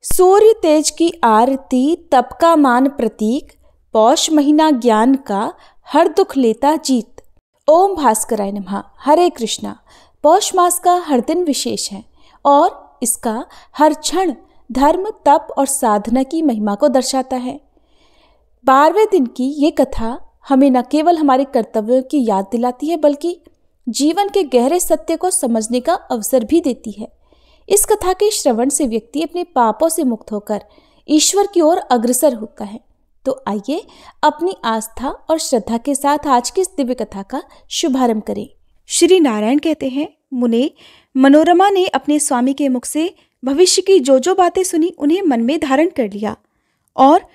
सूर्य तेज की आरती, तप का मान प्रतीक, पौष महीना ज्ञान का, हर दुख लेता जीत। ओम भास्कराय नमः। हरे कृष्णा। पौष मास का हर दिन विशेष है और इसका हर क्षण धर्म, तप और साधना की महिमा को दर्शाता है। 12वें दिन की ये कथा हमें न केवल हमारे कर्तव्यों की याद दिलाती है, बल्कि जीवन के गहरे सत्य को समझने का अवसर भी देती है। इस कथा के श्रवण से व्यक्ति अपने पापों से मुक्त होकर ईश्वर की ओर अग्रसर होता है। तो आइए अपनी आस्था और श्रद्धा के साथ आज की इस दिव्य कथा का शुभारंभ करें। श्री नारायण कहते हैं, मुने, मनोरमा ने अपने स्वामी के मुख से भविष्य की जो जो बातें सुनी उन्हें मन में धारण कर लिया और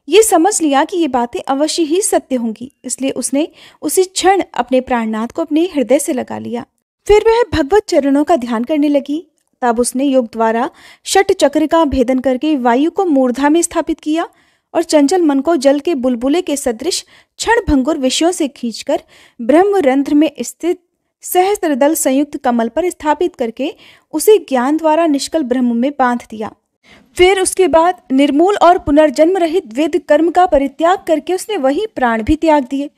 ये समझ लिया कि ये बातें अवश्य ही सत्य होंगी। इसलिए उसने उसी क्षण अपने प्राणनाथ को अपने हृदय से लगा लिया। फिर वह भगवत चरणों का ध्यान करने लगी। तब उसने योग द्वारा षट चक्र का भेदन करके वायु को मूर्धा में स्थापित किया और चंचल मन को जल के बुलबुले के सदृश क्षण भंगुर विषयों से खींचकर ब्रह्म रंध्र में स्थित सहस्त्रदल संयुक्त कमल पर स्थापित करके उसे ज्ञान द्वारा निष्कल ब्रह्म में बांध दिया। फिर उसके बाद निर्मूल और पुनर्जन्म रहित वेद कर्म का परित्याग करके उसने वही प्राण भी त्याग दिए,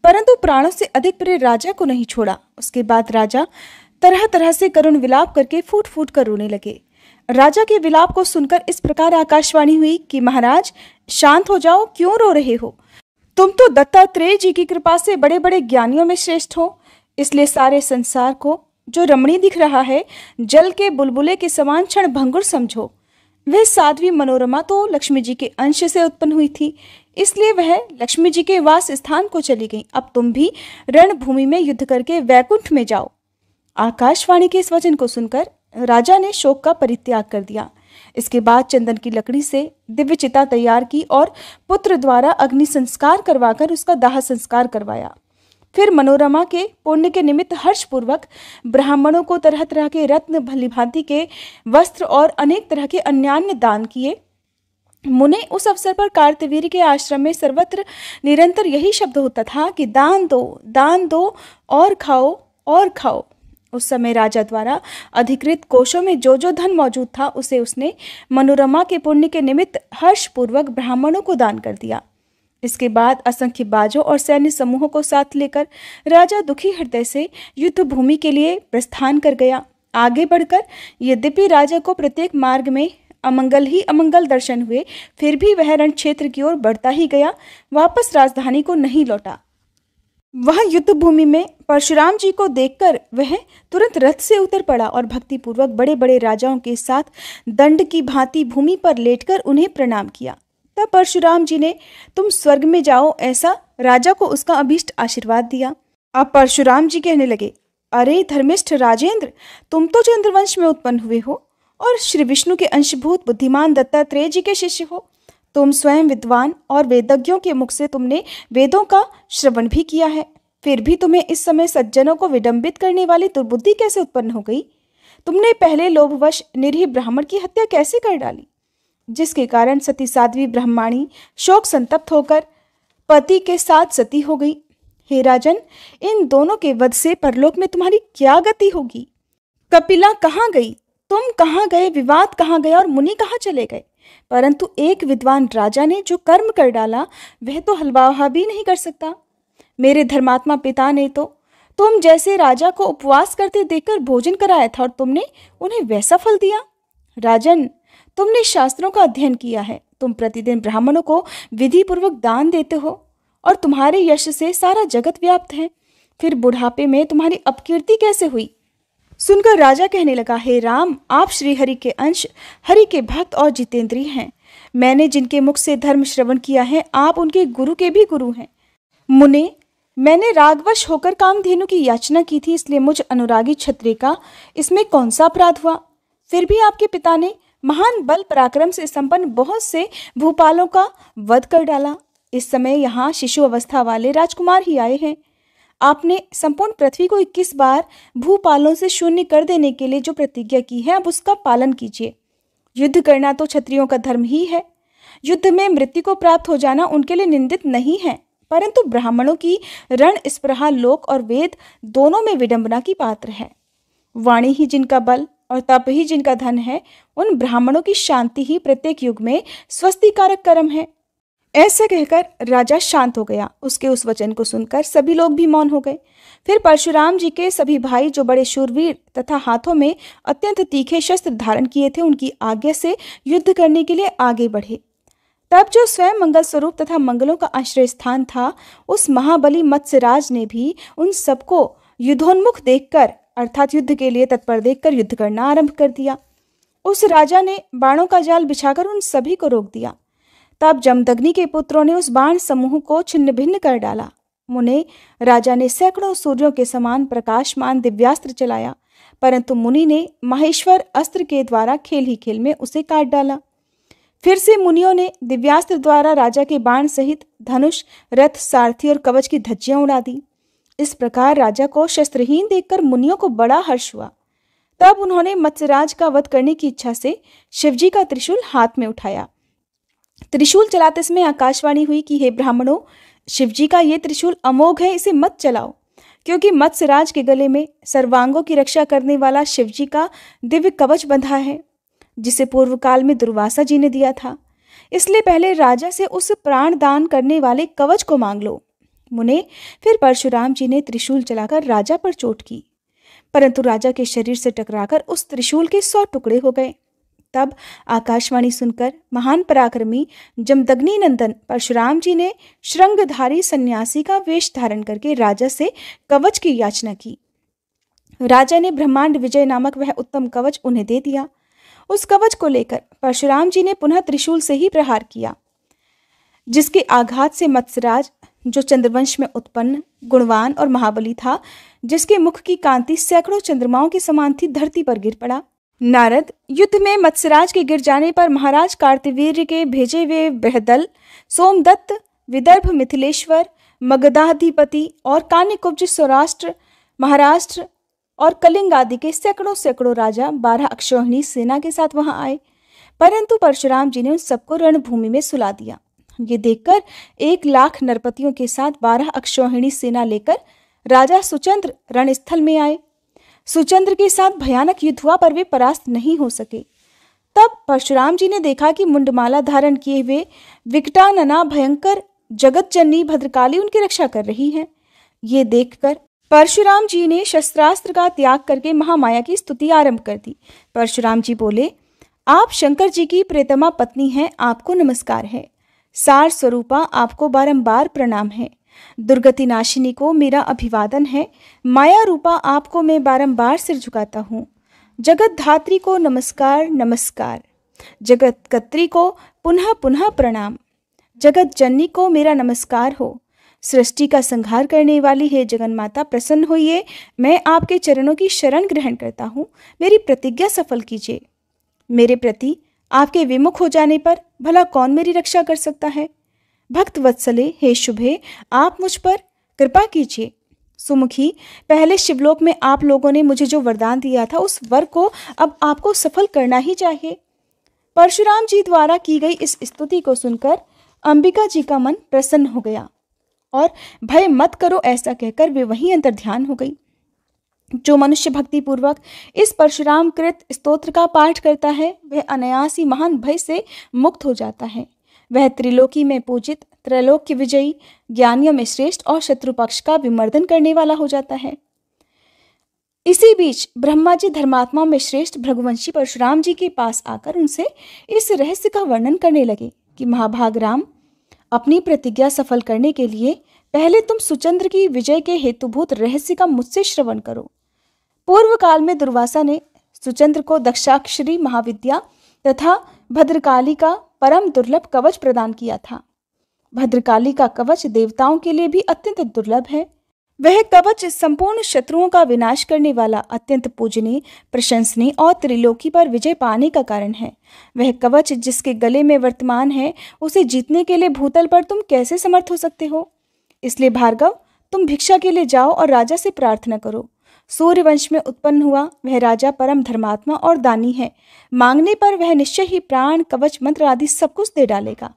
परंतु प्राणों से अधिक प्रिय राजा को नहीं छोड़ा। उसके बाद राजा तरह तरह से करुण विलाप करके फूट फूट कर रोने लगे। राजा के विलाप को सुनकर इस प्रकार आकाशवाणी हुई कि महाराज, शांत हो जाओ, क्यों रो रहे हो? तुम तो दत्तात्रेय जी की कृपा से बड़े बड़े ज्ञानियों में श्रेष्ठ हो, इसलिए सारे संसार को जो रमणीय दिख रहा है जल के बुलबुले के समान क्षण भंगुर समझो। वह साध्वी मनोरमा तो लक्ष्मी जी के अंश से उत्पन्न हुई थी, इसलिए वह लक्ष्मी जी के वास स्थान को चली गई। अब तुम भी रणभूमि में युद्ध करके वैकुंठ में जाओ। आकाशवाणी के इस वचन को सुनकर राजा ने शोक का परित्याग कर दिया। इसके बाद चंदन की लकड़ी से दिव्य चिता तैयार की और पुत्र द्वारा अग्नि संस्कार करवाकर उसका दाह संस्कार करवाया। फिर मनोरमा के पुण्य के निमित्त हर्षपूर्वक ब्राह्मणों को तरह तरह के रत्न, भलीभांति के वस्त्र और अनेक तरह के अन्यान्य दान किए। मुने, उस अवसर पर कार्तवीर्य के आश्रम में सर्वत्र निरंतर यही शब्द होता था कि दान दो और खाओ और खाओ। उस समय राजा द्वारा अधिकृत कोषों में जो जो धन मौजूद था उसे उसने मनोरमा के पुण्य के निमित्त हर्षपूर्वक ब्राह्मणों को दान कर दिया। इसके बाद असंख्य बाजों और सैन्य समूहों को साथ लेकर राजा दुखी हृदय से युद्ध भूमि के लिए प्रस्थान कर गया। आगे बढ़कर यद्यपि राजा को प्रत्येक मार्ग में अमंगल ही अमंगल दर्शन हुए, फिर भी वह रण क्षेत्र की ओर बढ़ता ही गया, वापस राजधानी को नहीं लौटा। वह युद्ध भूमि में परशुराम जी को देखकर वह तुरंत रथ से उतर पड़ा और भक्तिपूर्वक बड़े बड़े राजाओं के साथ दंड की भांति भूमि पर लेटकर उन्हें प्रणाम किया। तब परशुराम जी ने तुम स्वर्ग में जाओ ऐसा राजा को उसका अभीष्ट आशीर्वाद दिया। अब परशुराम जी कहने लगे, अरे धर्मिष्ठ राजेंद्र, तुम तो चंद्रवंश में उत्पन्न हुए हो और श्री विष्णु के अंशभूत बुद्धिमान दत्तात्रेय जी के शिष्य हो। तुम स्वयं विद्वान और वेदज्ञों के मुख से तुमने वेदों का श्रवण भी किया है, फिर भी तुम्हें इस समय सज्जनों को विडंबित करने वाली दुर्बुद्धि कैसे उत्पन्न हो गई? तुमने पहले लोभवश निरीह ब्राह्मण की हत्या कैसे कर डाली, जिसके कारण सती साध्वी ब्रह्माणी शोक संतप्त होकर पति के साथ सती हो गई। हे राजन, इन दोनों के वध से परलोक में तुम्हारी क्या गति होगी? कपिला कहाँ गई, तुम कहाँ गए, विवाद कहाँ गया और मुनि कहाँ चले गए? परंतु एक विद्वान राजा ने जो कर्म कर डाला वह तो हलवा भी नहीं कर सकता। मेरे धर्मात्मा पिता ने तो तुम जैसे राजा को उपवास करते देखकर भोजन कराया था और तुमने उन्हें वैसा फल दिया। राजन, तुमने शास्त्रों का अध्ययन किया है, तुम प्रतिदिन ब्राह्मणों को विधि पूर्वक दान देते हो और तुम्हारे यश से सारा जगत व्याप्त है, फिर बुढ़ापे में तुम्हारी अपकीर्ति कैसे हुई? सुनकर राजा कहने लगा, हे राम, आप श्री हरि के अंश, हरि के भक्त और जितेंद्रिय हैं। मैंने जिनके मुख से धर्म श्रवण किया है, आप उनके गुरु के भी गुरु हैं। मुने, मैंने रागवश होकर कामधेनु की याचना की थी, इसलिए मुझ अनुरागी क्षत्रिय का इसमें कौन सा अपराध हुआ? फिर भी आपके पिता ने महान बल पराक्रम से संपन्न बहुत से भूपालों का वध कर डाला। इस समय यहाँ शिशु अवस्था वाले राजकुमार ही आए हैं। आपने संपूर्ण पृथ्वी को 21 बार भूपालों से शून्य कर देने के लिए जो प्रतिज्ञा की है, अब उसका पालन कीजिए। युद्ध करना तो क्षत्रियों का धर्म ही है। युद्ध में मृत्यु को प्राप्त हो जाना उनके लिए निंदित नहीं है, परंतु ब्राह्मणों की रण स्पृहा लोक और वेद दोनों में विडंबना की पात्र है। वाणी ही जिनका बल और तप ही जिनका धन है, उन ब्राह्मणों की शांति ही प्रत्येक युग में स्वस्तिकारक कर्म है। ऐसा कहकर राजा शांत हो गया। उसके उस वचन को सुनकर सभी लोग भी मौन हो गए। फिर परशुराम जी के सभी भाई, जो बड़े शूरवीर तथा हाथों में अत्यंत तीखे शस्त्र धारण किए थे, उनकी आज्ञा से युद्ध करने के लिए आगे बढ़े। तब जो स्वयं मंगल स्वरूप तथा मंगलों का आश्रय स्थान था, उस महाबली मत्स्यराज ने भी उन सबको युद्धोन्मुख देखकर, अर्थात युद्ध के लिए तत्पर देखकर युद्ध करना आरंभ कर दिया। उस राजा ने बाणों का जाल बिछाकर उन सभी को रोक दिया। तब जमदग्नि के पुत्रों ने उस बाण समूह को छिन्न भिन्न कर डाला। मुने, राजा ने सैकड़ों सूर्यों के समान प्रकाशमान दिव्यास्त्र चलाया, परंतु मुनि ने माहेश्वर अस्त्र के द्वारा खेल ही खेल में उसे काट डाला। फिर से मुनियों ने दिव्यास्त्र द्वारा राजा के बाण सहित धनुष, रथ, सारथी और कवच की धज्जियां उड़ा दी। इस प्रकार राजा को शस्त्रहीन देखकर मुनियों को बड़ा हर्ष हुआ। तब उन्होंने मत्स्यराज का वध करने की इच्छा से शिवजी का त्रिशूल हाथ में उठाया। त्रिशूल चलाते समय आकाशवाणी हुई कि हे ब्राह्मणों, शिवजी का ये त्रिशूल अमोघ है, इसे मत चलाओ, क्योंकि मत्स्यराज के गले में सर्वांगों की रक्षा करने वाला शिवजी का दिव्य कवच बंधा है, जिसे पूर्व काल में दुर्वासा जी ने दिया था। इसलिए पहले राजा से उस प्राण दान करने वाले कवच को मांग लो। मुने, फिर परशुराम जी ने त्रिशूल चलाकर राजा पर चोट की, परंतु राजा के शरीर से टकराकर उस त्रिशूल के 100 टुकड़े हो गए। तब आकाशवाणी सुनकर महान पराक्रमी जमदग्नि नंदन परशुराम जी ने श्रृंगधारी सन्यासी का वेश धारण करके राजा से कवच की याचना की। राजा ने ब्रह्मांड विजय नामक वह उत्तम कवच उन्हें दे दिया। उस कवच को लेकर परशुराम जी ने पुनः त्रिशूल से ही प्रहार किया, जिसके आघात से मत्स्यराज, जो चंद्रवंश में उत्पन्न गुणवान और महाबली था, जिसके मुख की कांति सैकड़ों चंद्रमाओं के समान थी, धरती पर गिर पड़ा। नारद, युद्ध में मत्स्यराज के गिर जाने पर महाराज कार्तवीर्य के भेजे हुए बृहदल, सोमदत्त, विदर्भ मिथिलेश्वर, मगधाधिपति और कान्यकुब्ज सौराष्ट्र, महाराष्ट्र और कलिंग आदि के सैकड़ों राजा 12 अक्षौहिणी सेना के साथ वहां आए, परंतु परशुराम जी ने उन सबको रणभूमि में सुला दिया। ये देखकर 1 लाख नरपतियों के साथ 12 अक्षौहिणी सेना लेकर राजा सुचंद्र रणस्थल में आए। सुचंद्र के साथ भयानक युद्ध हुआ, पर वे परास्त नहीं हो सके। तब परशुराम जी ने देखा कि मुंडमाला धारण किए हुए विकटानना भयंकर जगत जननी भद्रकाली उनकी रक्षा कर रही है। ये देखकर परशुराम जी ने शस्त्रास्त्र का त्याग करके महामाया की स्तुति आरंभ कर दी। परशुराम जी बोले, आप शंकर जी की प्रियतमा पत्नी हैं, आपको नमस्कार है। सार स्वरूपा, आपको बारंबार प्रणाम है। दुर्गति नाशिनी को मेरा अभिवादन है। माया रूपा, आपको मैं बारंबार सिर झुकाता हूँ। जगत धात्री को नमस्कार नमस्कार। जगत कत्री को पुनः पुनः प्रणाम। जगत जननी को मेरा नमस्कार हो। सृष्टि का संहार करने वाली है जगन्माता, प्रसन्न होइए। मैं आपके चरणों की शरण ग्रहण करता हूँ, मेरी प्रतिज्ञा सफल कीजिए। मेरे प्रति आपके विमुख हो जाने पर भला कौन मेरी रक्षा कर सकता है। भक्त वत्सले, हे शुभे, आप मुझ पर कृपा कीजिए। सुमुखी, पहले शिवलोक में आप लोगों ने मुझे जो वरदान दिया था, उस वर को अब आपको सफल करना ही चाहिए। परशुराम जी द्वारा की गई इस स्तुति को सुनकर अंबिका जी का मन प्रसन्न हो गया और भय मत करो ऐसा कहकर वे वहीं अंतर्ध्यान हो गई। जो मनुष्य भक्ति पूर्वक इस परशुराम कृत स्तोत्र का पाठ करता है, वह अनायास ही महान भय से मुक्त हो जाता है। वह त्रिलोकी में पूजित, त्रैलोक्य विजयी, ज्ञानियों में श्रेष्ठ और शत्रु पक्ष का विमर्दन करने वाला हो जाता है। इसी बीच ब्रह्मा जी धर्मात्माओं में श्रेष्ठ भृगुवंशी परशुराम जी के पास आकर उनसे इस रहस्य का वर्णन करने लगे कि महाभाग राम, अपनी प्रतिज्ञा सफल करने के लिए पहले तुम सुचंद्र की विजय के हेतुभूत रहस्य का मुझसे श्रवण करो। पूर्व काल में दुर्वासा ने सुचंद्र को दक्षाक्षरी महाविद्या तथा भद्रकाली का परम दुर्लभ कवच प्रदान किया था। भद्रकाली का कवच देवताओं के लिए भी अत्यंत दुर्लभ है। वह कवच संपूर्ण शत्रुओं का विनाश करने वाला, अत्यंत पूजनीय, प्रशंसनीय और त्रिलोकी पर विजय पाने का कारण है। वह कवच जिसके गले में वर्तमान है, उसे जीतने के लिए भूतल पर तुम कैसे समर्थ हो सकते हो। इसलिए भार्गव, तुम भिक्षा के लिए जाओ और राजा से प्रार्थना करो। सूर्यवंश में उत्पन्न हुआ वह राजा परम धर्मात्मा और दानी है। मांगने पर वह निश्चय ही प्राण, कवच, मंत्र आदि सब कुछ दे डालेगा।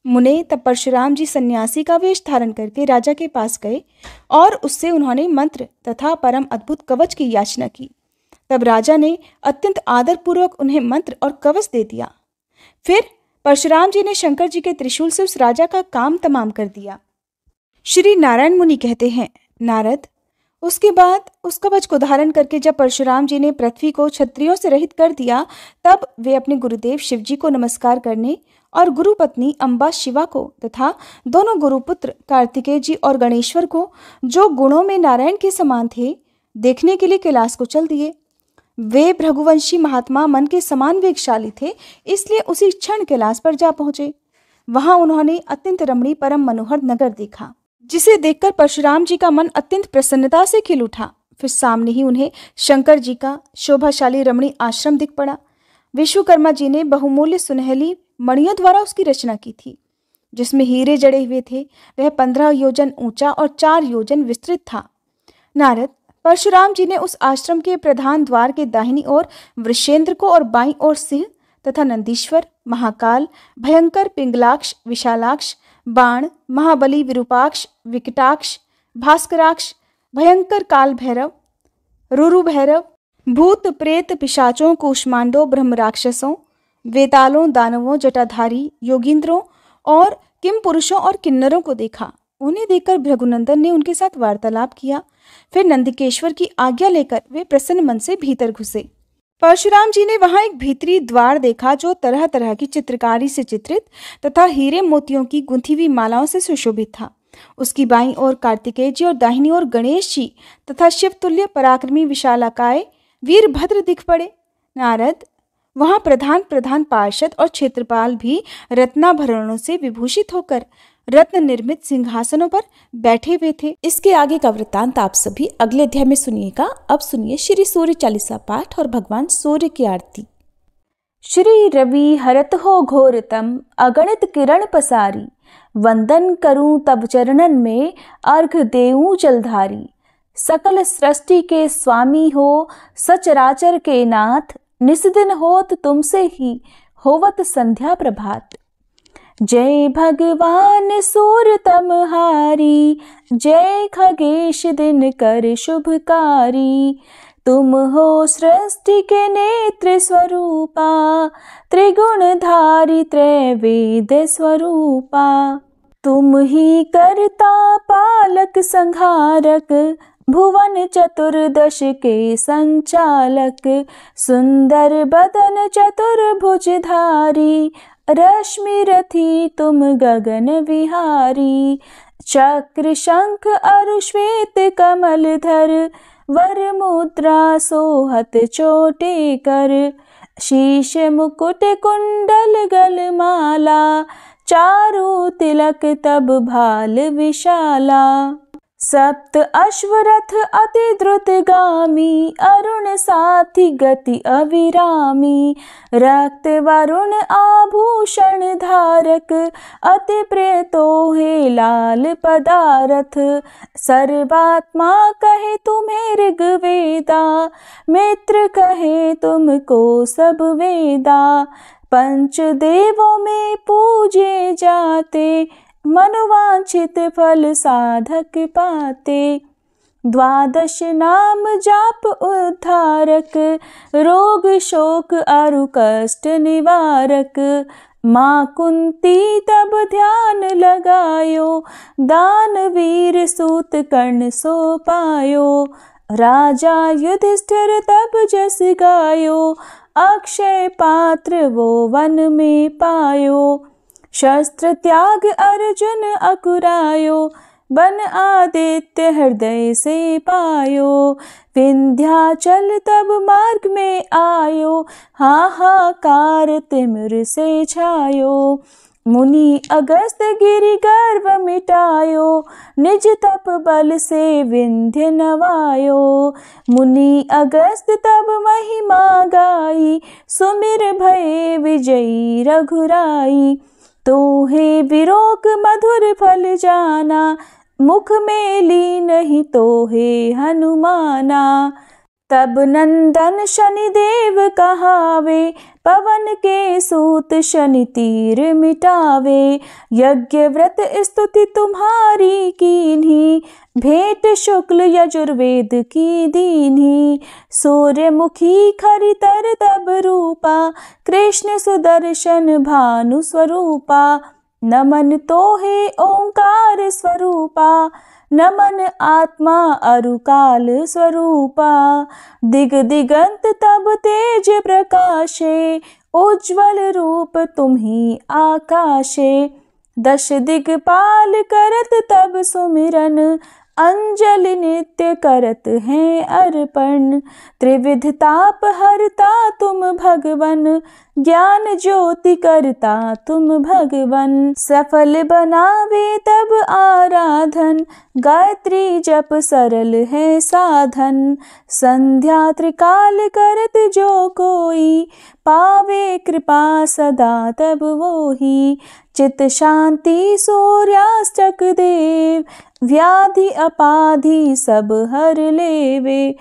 मुने, तब परशुराम जी सन्यासी का वेश धारण करके राजा के पास गए और उससे उन्होंने मंत्र तथा परम अद्भुत कवच की याचना की। तब राजा ने अत्यंत आदरपूर्वक उन्हें मंत्र और कवच दे दिया। फिर परशुराम जी ने शंकर जी के त्रिशूल से उस राजा का काम तमाम कर दिया। श्री नारायण मुनि कहते हैं, नारद, उसके बाद उस कवच को धारण करके जब परशुराम जी ने पृथ्वी को क्षत्रियों से रहित कर दिया, तब वे अपने गुरुदेव शिव जी को नमस्कार करने और गुरुपत्नी अम्बा शिवा को तथा दोनों गुरुपुत्र कार्तिकेय जी और गणेश्वर को, जो गुणों में नारायण के समान थे, देखने के लिए कैलाश को चल दिए। वे भृगुवंशी महात्मा मन के समान वेगशाली थे, इसलिए उसी क्षण कैलाश पर जा पहुंचे। वहां उन्होंने अत्यंत रमणीय परम मनोहर नगर देखा, जिसे देखकर परशुराम जी का मन अत्यंत प्रसन्नता से खिल उठा। फिर सामने ही उन्हें शंकर जी का शोभाशाली रमणीय आश्रम दिख पड़ा। विश्वकर्मा जी ने बहुमूल्य सुनहली मणियों द्वारा उसकी रचना की थी, जिसमें हीरे जड़े हुए थे। वह 15 योजन ऊंचा और 4 योजन विस्तृत था। नारद, परशुराम जी ने उस आश्रम के प्रधान द्वार के दाहिनी ओर वृषेंद्र को और बाईं ओर सिंह तथा नंदीश्वर, महाकाल, भयंकर, पिंगलाक्ष, विशालाक्ष, बाण, महाबली, विरूपाक्ष, विकटाक्ष, भास्कराक्ष, भयंकर काल भैरव, रुरु भैरव, भूत प्रेत पिशाचों, कूष्मांडों, ब्रह्म राक्षसों, वेतालों, दानवों, जटाधारी, योगींद्रों और किम पुरुषों और किन्नरों को देखा। उन्हें देखकर भृगुनंदन ने उनके साथ वार्तालाप किया। फिर नंदिकेश्वर की आज्ञा लेकर वे प्रसन्न मन से भीतर घुसे। परशुराम जी ने वहां एक भीतरी द्वार देखा, जो तरह तरह की चित्रकारी से चित्रित तथा हीरे मोतियों की गुंथी हुई मालाओं से सुशोभित था। उसकी बाईं ओर कार्तिकेय जी और दाहिनी ओर गणेश जी तथा शिवतुल्य पराक्रमी विशालाकाय वीरभद्र दिख पड़े। नारद, वहां प्रधान पार्षद और क्षेत्रपाल भी रत्नाभरणों से विभूषित होकर रत्न निर्मित सिंहासनों पर बैठे हुए थे। इसके आगे का वृत्तांत आप सभी अगले अध्याय में सुनिएगा। अब सुनिए श्री सूर्य चालीसा पाठ और भगवान सूर्य की आरती। श्री रवि हरत हो घोरतम, अगणित किरण पसारी, वंदन करूं तब चरणन में, अर्घ देऊं जलधारी। सकल सृष्टि के स्वामी हो, सचराचर के नाथ, निस्दिन होत तुमसे ही, होवत संध्या प्रभात। जय भगवान सूर्य तमहारी, जय खगेश दिन कर शुभकारी। तुम हो सृष्टि के नेत्र स्वरूपा, त्रिगुणधारी त्रैवेद स्वरूपा। तुम ही करता पालक संहारक, भुवन चतुर्दश के संचालक। सुंदर बदन चतुर्भुजधारी, रश्मि रथी तुम गगन विहारी। चक्र शंख अरु श्वेत कमल धर, वर मुद्रा सोहत चोटे कर। शीश मुकुट कुंडल गलमाला, चारु तिलक तब भाल विशाला। सप्त अश्वरथ अति द्रुतगामी, अरुण साथी गति अविरामी। रक्त वरुण आभूषण धारक, अति प्रिय तोहे लाल पदारथ। सर्वात्मा कहे तुम्हें ऋग्वेदा, मित्र कहे तुमको सब वेदा। पंच देवों में पूजे जाते, मनोवांछित फल साधक पाते। द्वादश नाम जाप उद्धारक, रोग शोक अरु कष्ट निवारक। माँ कुंती तब ध्यान लगायो, दानवीर सूत कर्ण सो पायो। राजा युधिष्ठिर तब जस गायो, अक्षय पात्र वो वन में पायो। शस्त्र त्याग अर्जुन अकुरायो, बन आदित्य हृदय से पायो। विंध्याचल तब मार्ग में आयो, हाहाकार तिमिर से छायो। मुनि अगस्त गिरि गर्व मिटायो, निज तप बल से विंध्य नवायो। मुनि अगस्त तब महिमा गाई, सुमिर भये विजयी रघुराई। तोहे विरोक मधुर फल जाना, मुख में ली नहीं तोहे हनुमाना। तब नंदन शनिदेव कहावे, पवन के सूत शनि तीर मिटावे। यज्ञ व्रत स्तुति तुम्हारी कीन्ही, भेंट शुक्ल यजुर्वेद की दीन्ही। सूर्यमुखी खरितर तब रूपा, कृष्ण सुदर्शन भानु स्वरूपा। नमन तोहे ओंकार स्वरूपा, नमन आत्मा अरुकाल स्वरूपा। दिग दिगंत तब तेज प्रकाशे, उज्ज्वल रूप तुम्ही आकाशे। दश दिगपाल करत तब सुमिरन, अंजलि नित्य करत हैं अर्पण। त्रिविध ताप हरता तुम भगवन, ज्ञान ज्योति करता तुम भगवन। सफल बनावे तब आराधन, गायत्री जप सरल है साधन। संध्या त्रिकाल करत जो कोई, पावे कृपा सदा तब वोही। चित शांति सूर्यास्तक देव, व्याधि अपाधि सब हर लेवे।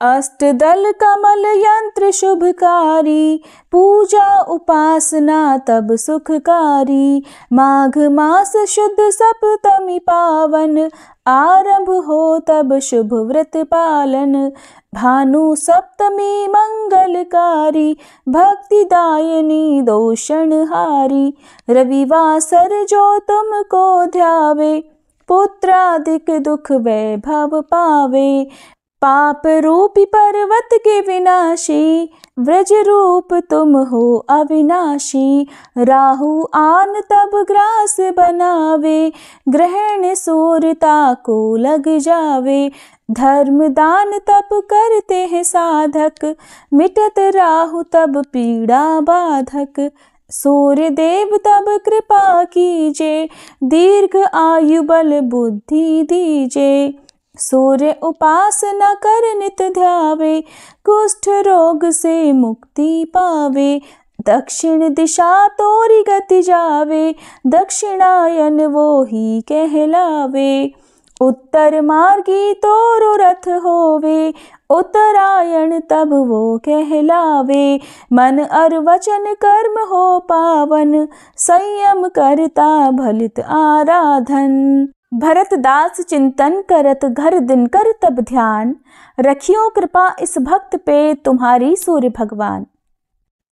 अष्टदल कमल यंत्र शुभकारी, पूजा उपासना तब सुखकारी। माघ मास शुद्ध सप्तमी पावन, आरंभ हो तब शुभ व्रत पालन। भानु सप्तमी मंगलकारी, भक्तिदायिनी दोषणहारी। रविवासर जो तुमको ध्यावे, पुत्रादिक दुख वैभव पावे। पाप रूपी पर्वत के विनाशी, व्रज रूप तुम हो अविनाशी। राहु आन तब ग्रास बनावे, ग्रहण सूर्यता को लग जावे। धर्म दान तब करते हैं साधक, मिटत राहु तब पीड़ा बाधक। सूर्य देव तब कृपा कीजे, दीर्घ आयु बल बुद्धि दीजे। सूर्य उपासना कर नित ध्यावे, कुष्ठ रोग से मुक्ति पावे। दक्षिण दिशा तोरी गति जावे, दक्षिणायन वो ही कहलावे। उत्तर मार्गी तोरो रथ होवे, उत्तरायण तब वो कहलावे। मन और वचन कर्म हो पावन, संयम करता भलित आराधन। भरत दास चिंतन करत घर दिन कर तब ध्यान, रखियो कृपा इस भक्त पे तुम्हारी सूर्य भगवान।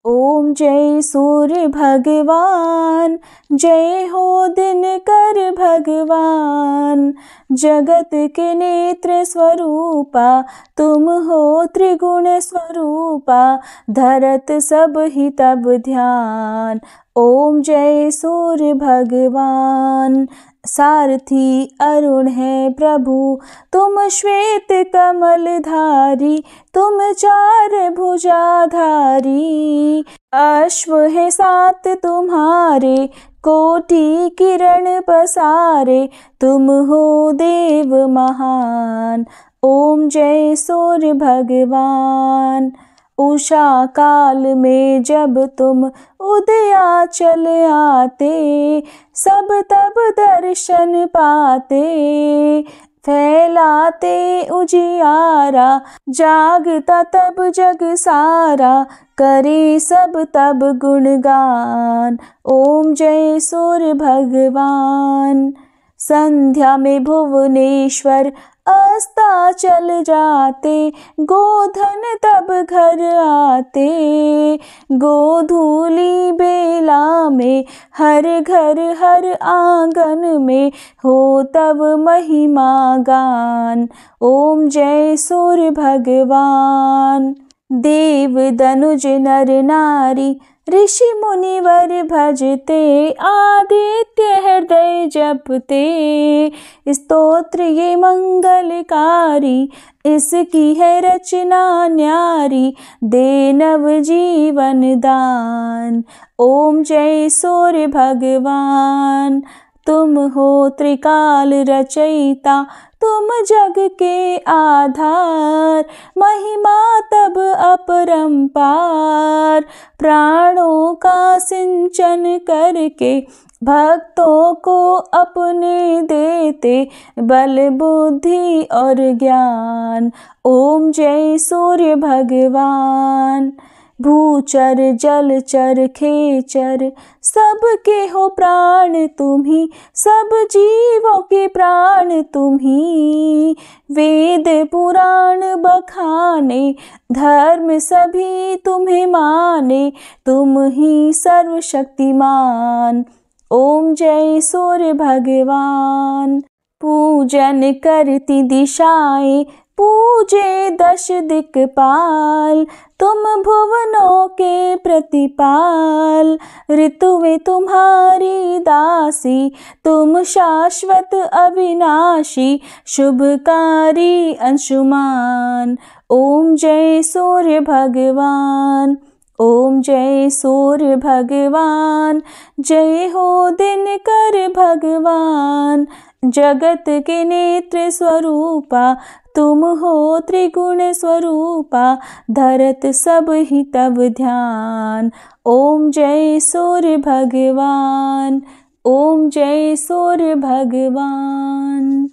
ओम जय सूर्य भगवान, जय हो दिनकर भगवान। जगत के नेत्र स्वरूपा, तुम हो त्रिगुण स्वरूपा। धरत सब ही तब ध्यान, ओम जय सूर्य भगवान। सारथी अरुण है प्रभु, तुम श्वेत कमल धारी। तुम चार भुजाधारी, अश्व है सात तुम्हारे। कोटि किरण पसारे, तुम हो देव महान। ओम जय सूर्य भगवान। उषा काल में जब तुम उदयाचल आते, सब तब दर्शन पाते। फैलाते उजियारा, जागता तब जग सारा। करे सब तब गुणगान, ओम जय सूर्य भगवान। संध्या में भुवनेश्वर अस्ताचल जाते, गोधन तब घर आते। गोधूली बेला में हर घर हर आंगन में, हो तब महिमा गान। ओम जय सूर्य भगवान। देव दनुज नर नारी, ऋषि मुनिवर भजते। आदित्य हृदय जपते, स्तोत्र ये मंगलकारी। इसकी है रचना न्यारी, दे नव जीवन दान। ओम जय सूर्य भगवान। तुम हो त्रिकाल रचयिता, तुम जग के आधार, महिमा तब अपरंपार। प्राणों का सिंचन करके भक्तों को अपने देते, बल बुद्धि और ज्ञान। ओम जय सूर्य भगवान। भूचर जलचर खेचर सबके हो प्राण तुम्ही, सब जीवों के प्राण तुम्ही। वेद पुराण बखाने, धर्म सभी तुम्हें माने, तुम ही सर्वशक्तिमान। ओम जय सूर्य भगवान। पूजन करती दिशाएं, पूजे दश दिक्पाल, तुम भुवनों के प्रतिपाल। ऋतुएं तुम्हारी दासी, तुम शाश्वत अविनाशी, शुभकारी अंशुमान। ओम जय सूर्य भगवान। ओम जय सूर्य भगवान। जय हो दिनकर भगवान। जगत के नेत्र स्वरूपा, तुम हो त्रिगुण स्वरूपा, धरत सब ही तब ध्यान। ओम जय सूर्य भगवान। ओम जय सूर्य भगवान।